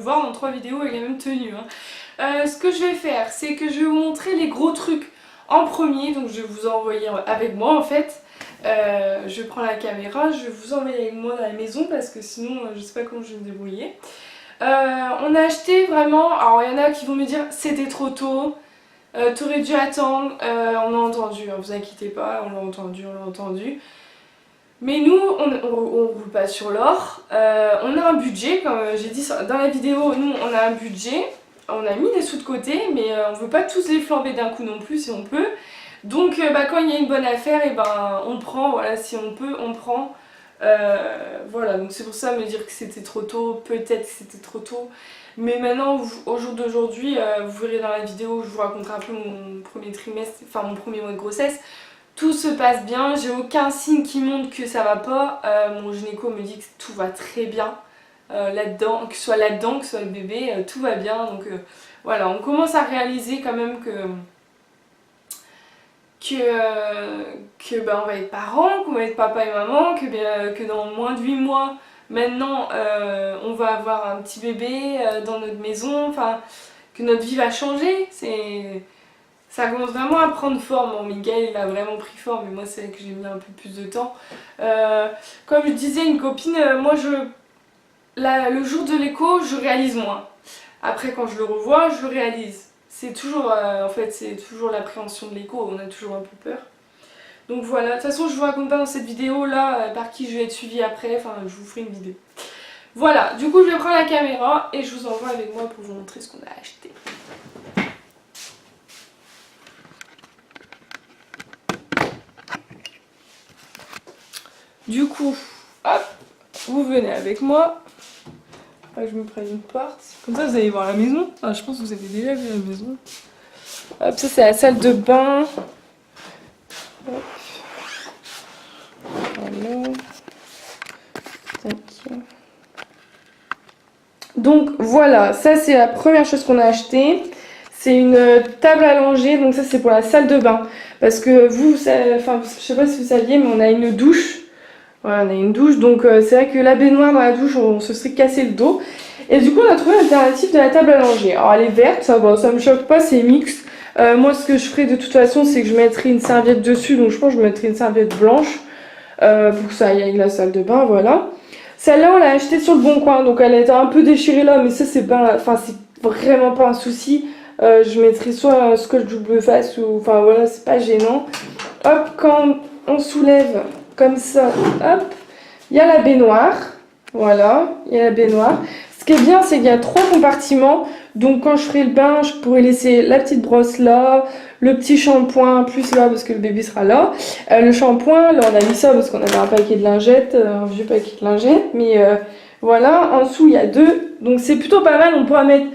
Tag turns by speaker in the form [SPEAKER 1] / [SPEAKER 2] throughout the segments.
[SPEAKER 1] voir en 3 vidéos avec la même tenue. Ce que je vais faire, c'est que je vais vous montrer les gros trucs en premier. Donc je vais vous envoyer avec moi en fait. Je prends la caméra, je vais vous envoyer avec moi dans la maison parce que sinon je sais pas comment je vais me débrouiller. On a acheté vraiment, alors il y en a qui vont me dire c'était trop tôt, t'aurais dû attendre, on a entendu, hein, vous inquiétez pas, on l'a entendu. Mais nous, on roule pas sur l'or, on a un budget, comme j'ai dit dans la vidéo, nous on a un budget, on a mis des sous de côté, mais on veut pas tous les flamber d'un coup non plus si on peut. Donc quand il y a une bonne affaire, et ben on prend, voilà, si on peut, on prend. Voilà, donc c'est pour ça me dire que c'était trop tôt, peut-être que c'était trop tôt. Mais maintenant, au jour d'aujourd'hui, vous verrez dans la vidéo, je vous raconterai un peu mon premier trimestre, enfin mon premier mois de grossesse. Tout se passe bien, j'ai aucun signe qui montre que ça va pas. Mon gynéco me dit que tout va très bien là-dedans, que ce soit là-dedans, que ce soit le bébé, tout va bien. Donc voilà, on commence à réaliser quand même que on va être parents, qu'on va être papa et maman, que dans moins de 8 mois, maintenant, on va avoir un petit bébé dans notre maison, enfin, que notre vie va changer. Ça commence vraiment à prendre forme. Bon, Miguel, il a vraiment pris forme, mais moi, c'est vrai que j'ai mis un peu plus de temps. Comme je disais, une copine, moi, le jour de l'écho, je réalise moins. Après, quand je le revois, je le réalise. C'est toujours, en fait, c'est toujours l'appréhension de l'écho, on a toujours un peu peur. Donc voilà, de toute façon je vous raconte pas dans cette vidéo là par qui je vais être suivie après, enfin je vous ferai une vidéo. Voilà, du coup je vais prendre la caméra et je vous envoie avec moi pour vous montrer ce qu'on a acheté. Du coup, hop, vous venez avec moi. Je me prenne une porte. Comme ça vous allez voir la maison. Enfin, je pense que vous avez déjà vu la maison. Hop, ça c'est la salle de bain. Hop. Voilà. Donc voilà, ça c'est la première chose qu'on a acheté. C'est une table allongée, donc ça c'est pour la salle de bain. Parce que enfin je sais pas si vous saviez, mais on a une douche. Voilà, on a une douche, donc c'est vrai que la baignoire dans la douche, on se serait cassé le dos. Et du coup on a trouvé l'alternative de la table allongée. Alors elle est verte, ça me choque pas, c'est mixte. Moi ce que je ferai de toute façon, c'est que je mettrai une serviette dessus, donc je pense que je mettrai une serviette blanche. Pour que ça aille avec la salle de bain, voilà. Celle-là, on l'a achetée sur le bon coin, donc elle était un peu déchirée là, mais ça, c'est pas, enfin, c'est vraiment pas un souci. Je mettrai soit un scotch double face ou, enfin voilà, c'est pas gênant. Hop, quand on soulève comme ça, hop, il y a la baignoire. Voilà, il y a la baignoire. Ce qui est bien, c'est qu'il y a 3 compartiments. Donc quand je ferai le bain, je pourrai laisser la petite brosse là, le petit shampoing plus là parce que le bébé sera là. Le shampoing, là on a mis ça parce qu'on avait un paquet de lingettes, un vieux paquet de lingettes. Mais voilà, en dessous il y a 2. Donc c'est plutôt pas mal, on pourra mettre,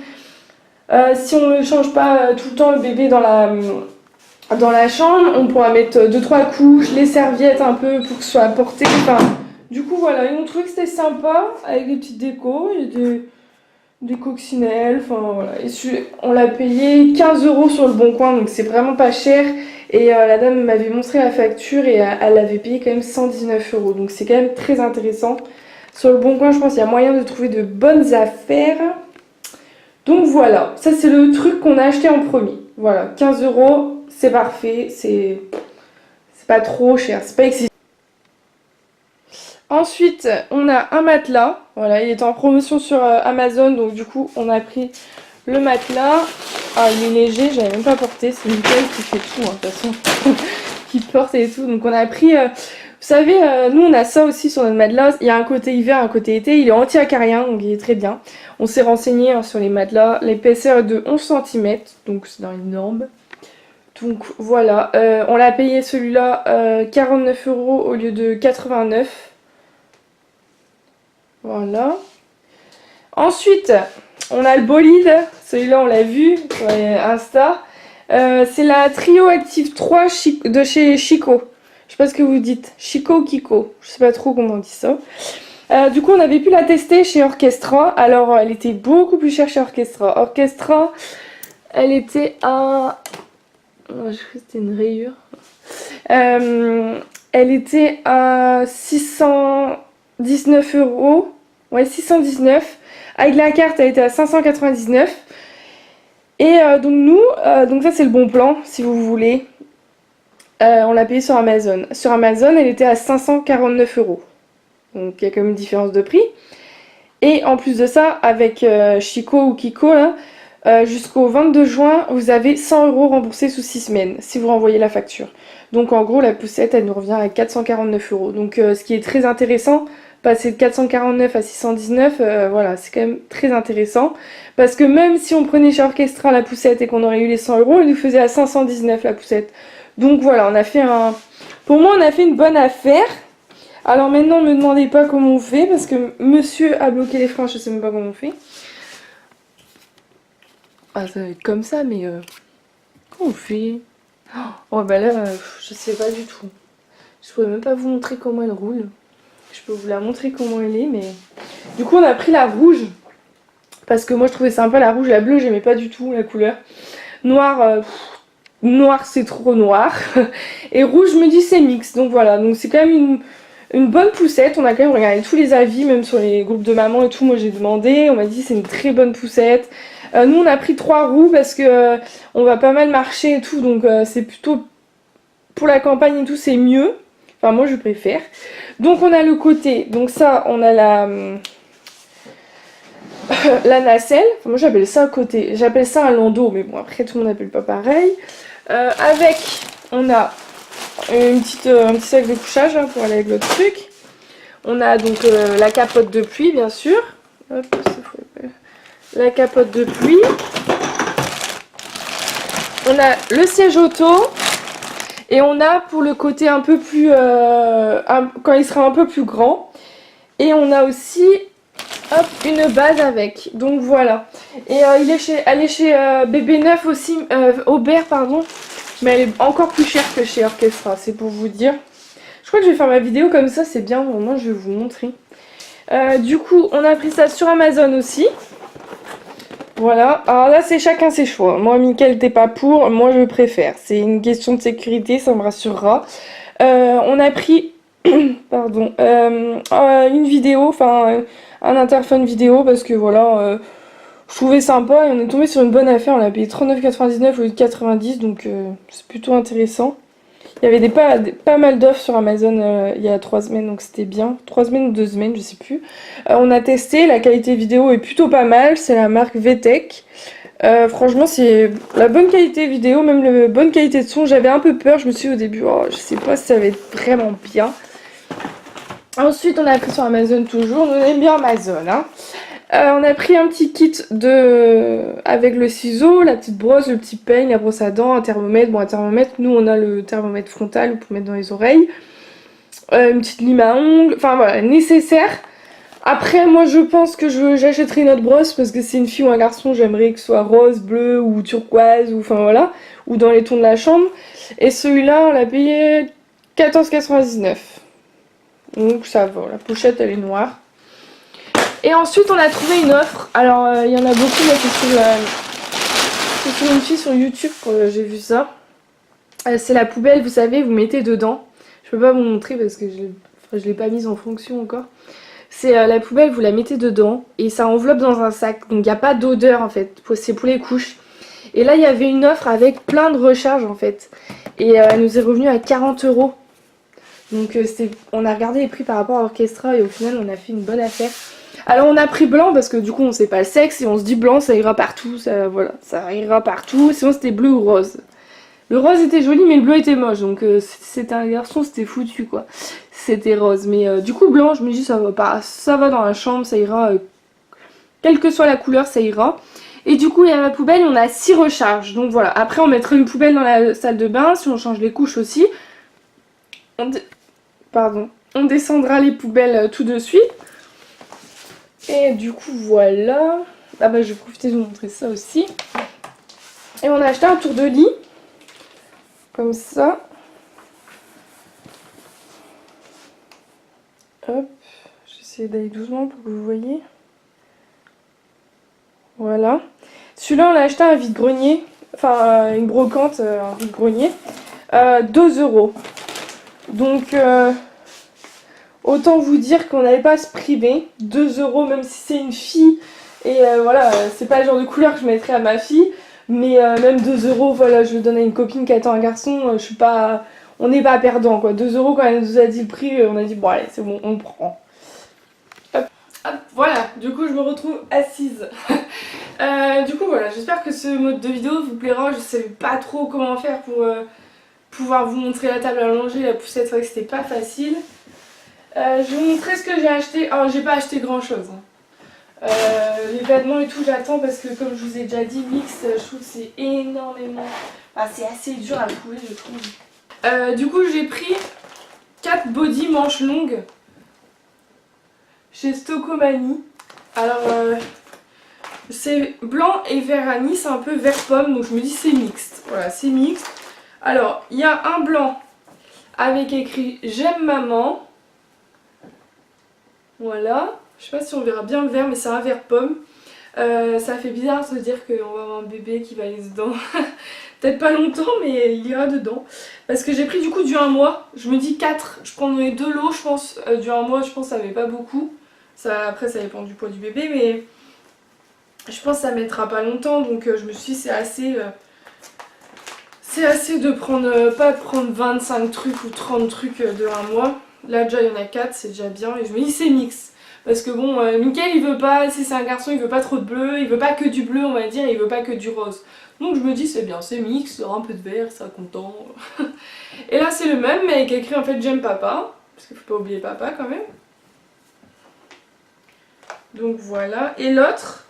[SPEAKER 1] si on ne change pas tout le temps le bébé dans la chambre, on pourra mettre 2-3 couches, les serviettes un peu pour que ce soit apporté. Enfin, du coup voilà, ils ont trouvé que c'était sympa avec des petites décos, des coccinelles, enfin voilà. Et on l'a payé 15 € sur le bon coin, donc c'est vraiment pas cher. Et la dame m'avait montré la facture et elle avait payé quand même 119 €, donc c'est quand même très intéressant. Sur le bon coin, je pense qu'il y a moyen de trouver de bonnes affaires. Donc voilà, ça c'est le truc qu'on a acheté en premier. Voilà, 15 €, c'est parfait, c'est pas trop cher, c'est pas excessif. Ensuite, on a un matelas. Voilà, il est en promotion sur Amazon, donc du coup, on a pris le matelas. Ah, il est léger, j'avais même pas porté. C'est Mickaël qui fait tout, hein, de toute façon, qui porte et tout. Donc on a pris, vous savez, nous on a ça aussi sur notre matelas. Il y a un côté hiver, un côté été. Il est anti-acarien, donc il est très bien. On s'est renseigné sur les matelas. L'épaisseur est de 11 cm, donc c'est dans les normes. Donc voilà, on l'a payé celui-là 49 € au lieu de 89. Voilà. Ensuite, on a le bolide. Celui-là, on l'a vu sur Insta. C'est la Trio Active 3 de chez Chico. Je sais pas ce que vous dites. Chico ou Kiko. Je sais pas trop comment on dit ça. Du coup, on avait pu la tester chez Orchestra. Alors, elle était beaucoup plus chère chez Orchestra. Orchestra, elle était à... Oh, je crois que c'était une rayure. Elle était à 619 €. Ouais, 619. Avec la carte, elle était à 599. Et donc nous, donc ça c'est le bon plan, si vous voulez. On l'a payé sur Amazon. Sur Amazon, elle était à 549 €. Donc il y a quand même une différence de prix. Et en plus de ça, avec Chico ou Kiko, là, jusqu'au 22 juin, vous avez 100 € remboursés sous 6 semaines, si vous renvoyez la facture. Donc en gros, la poussette, elle nous revient à 449 €. Donc ce qui est très intéressant, passer de 449 à 619, voilà, c'est quand même très intéressant. Parce que même si on prenait chez Orchestra la poussette et qu'on aurait eu les 100 €, il nous faisait à 519 la poussette. Donc voilà, on a fait un... Pour moi, on a fait une bonne affaire. Alors maintenant, ne me demandez pas comment on fait, parce que monsieur a bloqué les freins, je sais même pas comment on fait. Ah, ça va être comme ça, mais... comment on fait? Oh bah là, je sais pas du tout. Je pourrais même pas vous montrer comment elle roule. Je peux vous la montrer comment elle est, mais... Du coup, on a pris la rouge. Parce que moi, je trouvais sympa la rouge. La bleue, j'aimais pas du tout la couleur. Noir, noir, c'est trop noir. Et rouge, je me dis, c'est mix. Donc voilà, donc c'est quand même une bonne poussette. On a quand même regardé tous les avis, même sur les groupes de maman et tout. Moi, j'ai demandé. On m'a dit, c'est une très bonne poussette. Nous, on a pris 3 roues parce que on va pas mal marcher et tout. Donc c'est plutôt... Pour la campagne et tout, c'est mieux. Enfin, moi, je préfère. Donc on a le côté, donc ça on a la nacelle, enfin, moi j'appelle ça côté, j'appelle ça un landau, mais bon après tout le monde n'appelle pas pareil. Avec, on a un petit sac de couchage hein, pour aller avec l'autre truc. On a donc la capote de pluie bien sûr. Hop, la capote de pluie. On a le siège auto. Et on a pour le côté un peu plus... quand il sera un peu plus grand. Et on a aussi hop, une base avec. Donc voilà. Et elle est chez Bébé Neuf aussi. Aubert, pardon. Mais elle est encore plus chère que chez Orchestra. C'est pour vous dire. Je crois que je vais faire ma vidéo comme ça. C'est bien. Au moins je vais vous montrer. Du coup, on a pris ça sur Amazon aussi. Voilà, alors là c'est chacun ses choix. Moi Mickaël t'es pas pour, moi je préfère. C'est une question de sécurité, ça me rassurera. On a pris pardon, une vidéo, enfin un interphone vidéo parce que voilà, je trouvais sympa et on est tombé sur une bonne affaire. On a payé 39,99 au lieu de 90, donc c'est plutôt intéressant. Il y avait pas mal d'offres sur Amazon il y a 3 semaines, donc c'était bien. 3 semaines ou 2 semaines, je sais plus. On a testé, la qualité vidéo est plutôt pas mal. C'est la marque VTech. Franchement, c'est la bonne qualité vidéo, même la bonne qualité de son. J'avais un peu peur, je me suis dit au début, oh, je sais pas si ça va être vraiment bien. Ensuite, on a pris sur Amazon toujours. On aime bien Amazon, hein. On a pris un petit kit avec le ciseau, la petite brosse, le petit peigne, la brosse à dents, un thermomètre. Bon, un thermomètre, nous on a le thermomètre frontal pour mettre dans les oreilles. Une petite lime à ongles, enfin voilà, nécessaire. Après, moi je pense que j'achèterai une autre brosse parce que c'est une fille ou un garçon, j'aimerais que ce soit rose, bleu ou turquoise, ou enfin voilà, ou dans les tons de la chambre. Et celui-là, on l'a payé 14,99 €. Donc ça va, la pochette elle est noire. Et ensuite on a trouvé une offre, alors il y en a beaucoup, moi c'est sur une fille sur YouTube que j'ai vu ça. C'est la poubelle, vous savez, vous mettez dedans. Je peux pas vous montrer parce que je l'ai pas mise en fonction encore. C'est la poubelle, vous la mettez dedans et ça enveloppe dans un sac, donc il n'y a pas d'odeur en fait, c'est pour les couches. Et là il y avait une offre avec plein de recharges en fait. Et elle nous est revenue à 40 €. Donc on a regardé les prix par rapport à Orchestra et au final on a fait une bonne affaire. Alors on a pris blanc parce que du coup on sait pas le sexe et on se dit blanc ça ira partout, ça, voilà, ça ira partout, sinon c'était bleu ou rose. Le rose était joli mais le bleu était moche, donc c'était un garçon, c'était foutu quoi. C'était rose, mais du coup blanc je me dis ça va pas, ça va dans la chambre, ça ira, quelle que soit la couleur ça ira. Et du coup il y a la poubelle, on a 6 recharges, donc voilà. Après on mettra une poubelle dans la salle de bain si on change les couches aussi. On descendra les poubelles tout de suite. Et du coup voilà. Ah bah je vais profiter de vous montrer ça aussi. Et on a acheté un tour de lit. Comme ça. Hop. J'essaie d'aller doucement pour que vous voyez. Voilà. Celui-là on l'a acheté à un vide-grenier. Enfin une brocante, un vide-grenier. 2 €. Donc autant vous dire qu'on n'avait pas à se priver. 2 € même si c'est une fille. Et voilà, c'est pas le genre de couleur que je mettrais à ma fille. Mais même 2 euros, voilà, je le donne à une copine qui attend un garçon, je suis pas... On n'est pas perdant quoi. 2 euros quand elle nous a dit le prix, on a dit bon allez c'est bon, on prend. Hop, hop, voilà, du coup je me retrouve assise. Du coup voilà, j'espère que ce mode de vidéo vous plaira. Je sais pas trop comment faire pour pouvoir vous montrer la table à manger, la poussette, c'est vrai que c'était pas facile. Je vais vous montrer ce que j'ai acheté. Alors j'ai pas acheté grand chose. Les vêtements et tout j'attends parce que comme je vous ai déjà dit, mix, je trouve que c'est énormément... Enfin, c'est assez dur à trouver je trouve. Du coup j'ai pris 4 body manches longues chez Stocomanie. Alors c'est blanc et vert anis, c'est un peu vert pomme, donc je me dis c'est mixte. Voilà, c'est mixte. Alors il y a un blanc avec écrit j'aime maman. Voilà, je sais pas si on verra bien le vert, mais c'est un vert pomme. Ça fait bizarre de se dire qu'on va avoir un bébé qui va aller dedans. Peut-être pas longtemps, mais il ira dedans. Parce que j'ai pris du coup du 1 mois. Je me dis 4, je prendrai 2 lots, je pense. Du 1 mois, je pense que ça avait pas beaucoup. Ça, après, ça dépend du poids du bébé, mais je pense que ça mettra pas longtemps. Donc je me suis dit, c'est assez. C'est assez de prendre, pas de prendre 25 trucs ou 30 trucs de 1 mois. Là déjà il y en a 4, c'est déjà bien. Et je me dis c'est mix. Parce que bon, Mickaël il veut pas, si c'est un garçon il veut pas trop de bleu, il veut pas que du bleu on va dire, il veut pas que du rose. Donc je me dis c'est bien, c'est mix, il y aura un peu de vert, ça content. Et là c'est le même mais avec écrit en fait j'aime papa. Parce qu'il faut pas oublier papa quand même. Donc voilà. Et l'autre,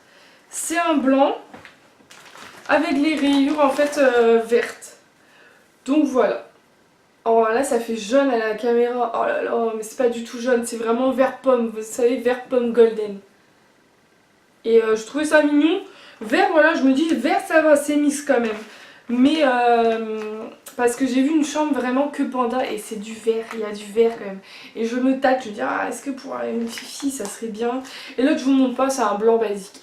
[SPEAKER 1] c'est un blanc avec les rayures en fait vertes. Donc voilà. Oh là ça fait jaune à la caméra, oh là là, mais c'est pas du tout jaune, c'est vraiment vert pomme, vous savez, vert pomme golden. Et je trouvais ça mignon. Vert, voilà, je me dis vert ça va, c'est mix quand même. Mais parce que j'ai vu une chambre vraiment que panda et c'est du vert, il y a du vert quand même. Et je me tâte, je me dis ah est-ce que pour une fifi ça serait bien. Et l'autre je vous montre pas, c'est un blanc basique.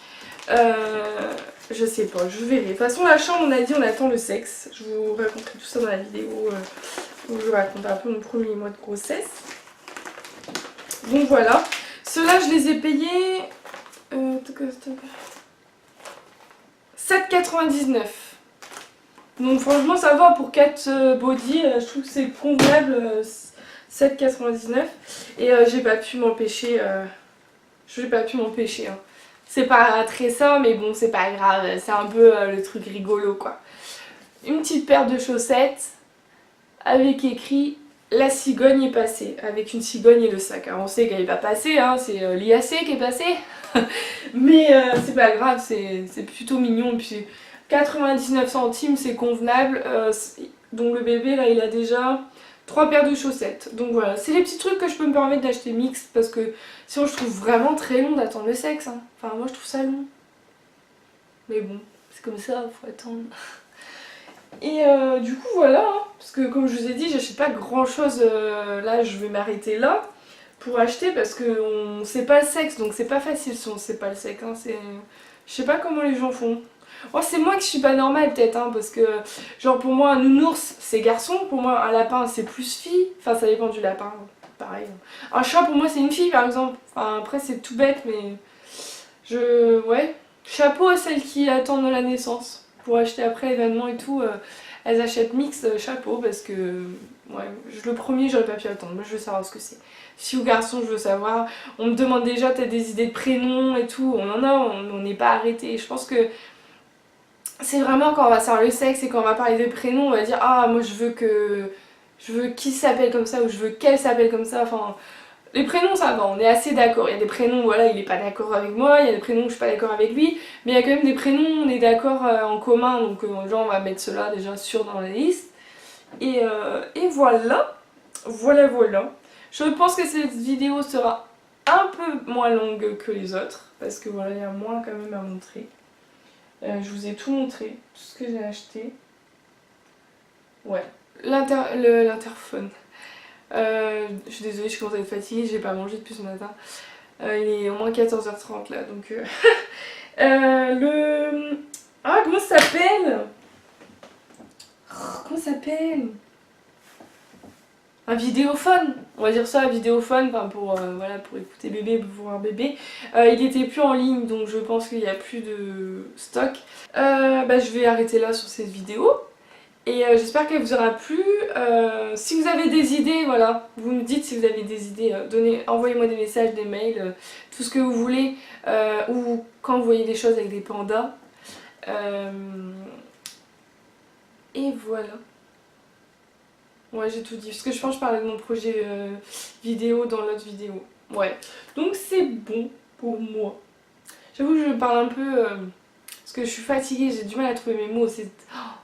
[SPEAKER 1] Je sais pas, je verrai. De toute façon la chambre on a dit on attend le sexe. Je vous raconterai tout ça dans la vidéo où je raconte un peu mon premier mois de grossesse. Donc voilà. Ceux-là je les ai payés 7,99. Donc franchement ça va pour 4 body, je trouve que c'est convenable. 7,99. Et j'ai pas pu m'empêcher. Hein. C'est pas très ça, mais bon, c'est pas grave. C'est un peu le truc rigolo, quoi. Une petite paire de chaussettes avec écrit la cigogne est passée. Avec une cigogne et le sac. Alors on sait qu'elle est pas passée, hein, c'est l'IAC qui est passé. Mais c'est pas grave, c'est plutôt mignon. Et puis 99 centimes, c'est convenable. Donc le bébé, là, il a déjà 3 paires de chaussettes. Donc voilà, c'est les petits trucs que je peux me permettre d'acheter mix parce que sinon je trouve vraiment très long d'attendre le sexe. Hein. Enfin moi je trouve ça long. Mais bon, c'est comme ça, faut attendre. Et du coup voilà, hein, parce que comme je vous ai dit, j'achète pas grand chose. Là je vais m'arrêter là pour acheter parce que on sait pas le sexe, donc c'est pas facile si on sait pas le sexe. Hein, je sais pas comment les gens font. Oh, c'est moi qui suis pas normale peut-être, hein, parce que genre pour moi un nounours c'est garçon, pour moi un lapin c'est plus fille, enfin ça dépend du lapin, pareil. Un chat pour moi c'est une fille par exemple, enfin, après c'est tout bête mais ouais, chapeau à celles qui attendent la naissance pour acheter après l'événement et tout, elles achètent mix, chapeau parce que ouais, le premier j'aurais pas pu attendre, moi je veux savoir ce que c'est. Fille ou garçon, je veux savoir. On me demande déjà, t'as des idées de prénoms et tout. On en a, on n'est pas arrêté. Je pense que c'est vraiment quand on va savoir le sexe et quand on va parler de prénoms, on va dire ah moi je veux qu'il s'appelle comme ça ou je veux qu'elle s'appelle comme ça. Enfin, les prénoms ça va, on est assez d'accord. Il y a des prénoms, voilà, il est pas d'accord avec moi. Il y a des prénoms où je suis pas d'accord avec lui. Mais il y a quand même des prénoms, on est d'accord en commun. Donc genre on va mettre cela déjà sûr dans la liste. Et voilà. Voilà. Je pense que cette vidéo sera un peu moins longue que les autres parce que voilà, il y a moins quand même à montrer. Je vous ai tout montré, tout ce que j'ai acheté. Ouais, l'interphone. Je suis désolée, je commence à être fatiguée, j'ai pas mangé depuis ce matin. Il est au moins 14h30 là, donc... Ah, comment ça s'appelle? Comment ça s'appelle? Un vidéophone. on va dire ça, vidéophone, enfin pour, voilà, pour écouter bébé, pour voir bébé. Il était plus en ligne, donc je pense qu'il n'y a plus de stock. Je vais arrêter là sur cette vidéo. Et j'espère qu'elle vous aura plu. Si vous avez des idées, voilà, vous me dites si vous avez des idées, envoyez-moi des messages, des mails, tout ce que vous voulez, ou quand vous voyez des choses avec des pandas. Et voilà. Ouais, j'ai tout dit, parce que je pense que je parlais de mon projet vidéo dans l'autre vidéo. Ouais, donc c'est bon pour moi. J'avoue que je parle un peu... parce que je suis fatiguée, j'ai du mal à trouver mes mots,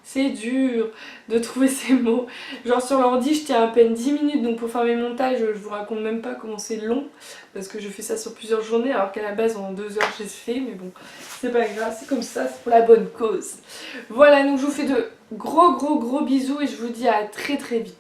[SPEAKER 1] c'est dur de trouver ces mots. Genre sur l'ordi je tiens à peine 10 minutes, donc pour faire mes montages je vous raconte même pas comment c'est long. Parce que je fais ça sur plusieurs journées alors qu'à la base en 2 heures j'ai fait, mais bon c'est pas grave, c'est comme ça, c'est pour la bonne cause. Voilà, donc je vous fais de gros bisous et je vous dis à très vite.